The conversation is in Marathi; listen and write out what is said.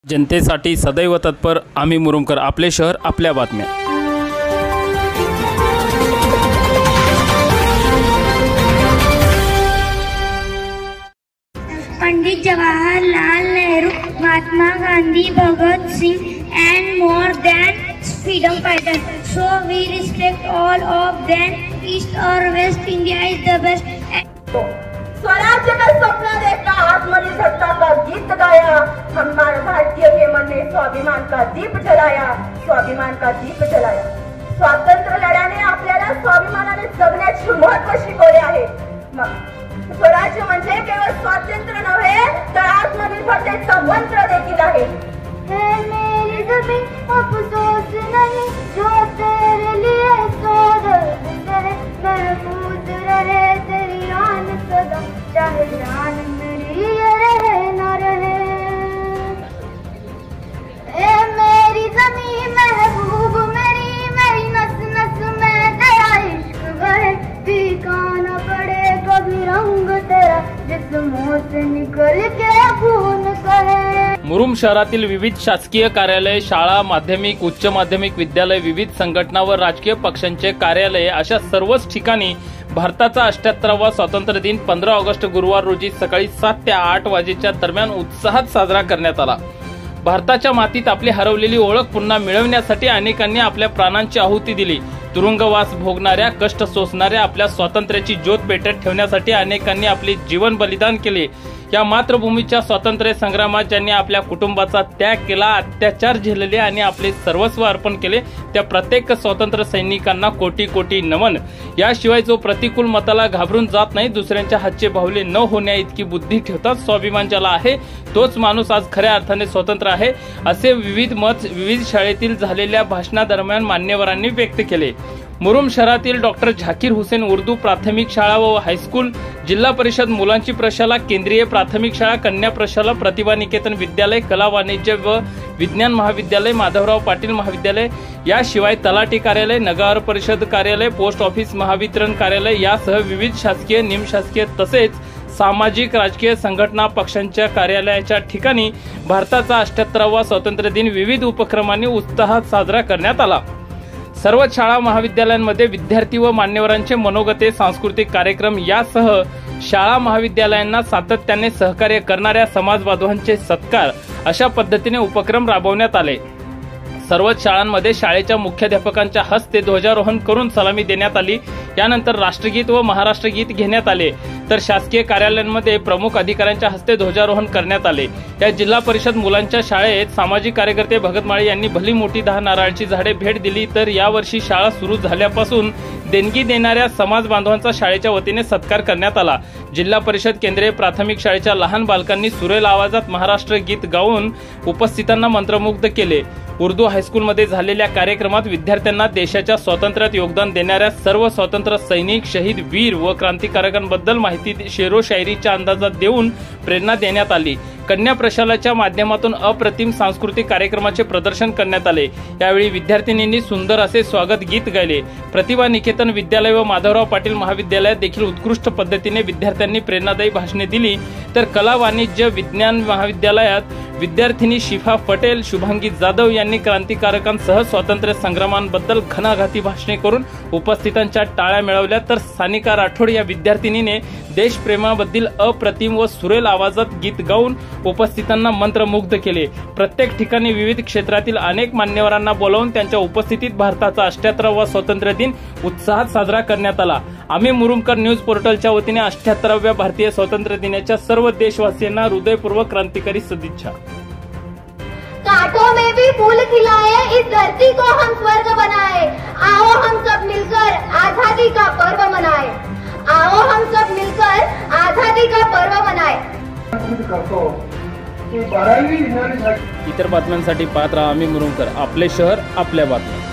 जनतेसाठी सदैव तत्पर आम्ही मुरुमकर, आपले शहर आपल्या बातम्या। Pandit Jawaharlal Nehru, Mahatma Gandhi, Bhagat Singh and more than freedom fighters. So we respect all of them. East or West, India is the best. स्वराज्य का सपना देखा, आत्मनिर्भरता का गीत गाया, हमारे भारतीय के मन में स्वाभिमान का दीप जलाया, स्वाभिमान का दीप जलाया। स्वातंत्र्य लढ्याने आपल्याला स्वाभिमानाने जगण्याचे महत्त्व शिकवले आहे। स्वराज्य म्हणजे केवळ स्वातंत्र्य नव्हे तर आत्मनिर्भरतेचा मंत्र देखील आहे। है मेरी ज़मीं अफसोस नहीं जो तेरे लिए सौ दर्द सहे, महफूज रहे तेरी आन सदा, चाहे जान मेरी ये रहे न रहे। ए मेरी ज़मीं महबूब मेरी, मेरी नस नस में तेरा इश्क बहे, फीका न पड़े कभी रंग तेरा, जिस्मों से निकल के खून सहे। मुरुम शहरातील विविध शासकीय कार्यालय, शाळा, माध्यमिक, उच्च माध्यमिक विद्यालय, विविध संघटना व राजकीय पक्षांचे कार्यालय अशा सर्वच ठिकाणी भारताचा 78वा स्वातंत्र्य दिन 15 ऑगस्ट गुरुवार रोजी सकाळी 7 ते 8 वाजेच्या दरम्यान उत्साहात साजरा करण्यात आला। भारताच्या मातीत आपली हरवलेली ओळख पुन्हा मिळवण्यासाठी अनेकांनी आपल्या प्राणांची आहुती दिली। तुरुंगवास भोगणाऱ्या, कष्ट सोसणाऱ्या, आपल्या स्वातंत्र्याची ज्योत पेटत ठेवण्यासाठी अनेकांनी आपले जीवन बलिदान केले। या मातृभूमीच्या स्वातंत्र्य संग्रामात ज्यांनी आपल्या कुटुंबाचा त्याग केला, अत्याचार झेलले आणि आपले सर्वस्व अर्पण केले, त्या प्रत्येक स्वातंत्र्य सैनिकांना कोटी कोटी नमन। याशिवाय जो प्रतिकूल मताला घाबरून जात नाही, दुसऱ्यांच्या हातचे बाहुले न होण्या इतकी बुद्धी ठेवतात, स्वाभिमान ज्याला आहे तोच माणूस आज खऱ्या अर्थाने स्वतंत्र आहे, असे विविध मत विविध शाळेतील झालेल्या भाषणादरम्यान मान्यवरांनी व्यक्त केले। मुरुम शहरातील डॉक्टर झाकीर हुसेन उर्दू प्राथमिक शाळा व हायस्कूल, जिल्हा परिषद मुलांची प्रशाला, केंद्रीय प्राथमिक शाळा, कन्या प्रशाला, प्रतिभा निकेतन विद्यालय, कला वाणिज्य व विज्ञान महाविद्यालय, माधवराव पाटील महाविद्यालय, याशिवाय तलाठी कार्यालय, नगर परिषद कार्यालय, पोस्ट ऑफिस महावितरण कार्यालय यासह विविध शासकीय, निमशासकीय तसेच सामाजिक राजकीय संघटना पक्षांच्या कार्यालयाच्या ठिकाणी भारताचा 78वा स्वातंत्र्य दिन विविध उपक्रमांनी उत्साहात साजरा करण्यात आला। सर्व शाळा महाविद्यालयांमध्ये विद्यार्थी व मान्यवरांचे मनोगते, सांस्कृतिक कार्यक्रम यासह शाळा महाविद्यालयांना सातत्याने सहकार्य करणाऱ्या समाजबांधवांचे सत्कार अशा पद्धतीने उपक्रम राबवण्यात आले। सर्वच शाळांमध्ये शाळेच्या मुख्याध्यापकांच्या हस्ते ध्वजारोहण करून सलामी देण्यात आली। यानंतर राष्ट्रगीत व महाराष्ट्रगीत घेण्यात आले, तर शासकीय कार्यालयांमध्ये प्रमुख अधिकाऱ्यांच्या हस्ते ध्वजारोहण करण्यात आले। या जिल्हा परिषद मुलांच्या शाळेत सामाजिक कार्यकर्ते भगत माळी यांनी भली मोठी 10 नारळाची झाडे भेट दिली, तर यावर्षी शाळा सुरू झाल्यापासून देणगी देणाऱ्या समाज बांधवांचा शाळेच्या वतीने सत्कार करण्यात आला। जिल्हा परिषद केंद्रीय प्राथमिक शाळेच्या लहान बालकांनी सुरेल आवाजात महाराष्ट्र गीत गाऊन उपस्थितांना मंत्रमुग्ध केले। उर्दू हायस्कूलमध्ये झालेल्या कार्यक्रमात विद्यार्थ्यांना देशाच्या स्वातंत्र्यात योगदान देणाऱ्या सर्व स्वातंत्र्य सैनिक, शहीद, वीर व क्रांतिकारकांबद्दल माहिती शेरो शायरीच्या अंदाजात देऊन प्रेरणा देण्यात आली। कन्या प्रशालाच्या माध्यमातून अप्रतिम सांस्कृतिक कार्यक्रमाचे प्रदर्शन करण्यात आले। यावेळी विद्यार्थिनींनी सुंदर असे स्वागत गीत गायले। प्रतिभा निकेतन विद्यालय व माधवराव पाटील महाविद्यालयात देखील उत्कृष्ट पद्धतीने विद्यार्थ्यांनी प्रेरणादायी भाषणे दिली, तर कला वाणिज्य विज्ञान महाविद्यालयात विद्यार्थिनी शिफा पटेल, शुभांगी जाधव यांनी क्रांतिकारकांसह स्वातंत्र्य संग्रामांबद्दल घणाघाती भाषणे करून उपस्थितांच्या टाळ्या मिळवल्या, तर सानिका राठोड या विद्यार्थिनीने देशप्रेमाबद्दल अप्रतिम व सुरेल आवाजात गीत गाऊन उपस्थितांना मंत्रमुग्ध केले। प्रत्येक ठिकाणी विविध क्षेत्रातील अनेक मान्यवरांना बोलावून त्यांच्या उपस्थितीत भारताचा 78वा स्वातंत्र्य दिन उत्साहात साजरा करण्यात आला। आम्ही मुरुमकर न्यूज पोर्टलच्या वतीने 78व्या भारतीय स्वातंत्र्य दिनाच्या सर्व देशवासियांना हृदयपूर्वक क्रांतिकारी सदिच्छा। कांटों में भी फूल खिलाए, इस धरती को हम स्वर्ग बनाए, आओ हम सब मिलकर आजादी का पर्व मनाए, आओ हम सब मिलकर आजादी का पर्व मनाए। इतर बातम्यांसाठी पाहत राहा आम्ही मुरुमकर, आपले शहर आपल्या बातम्या।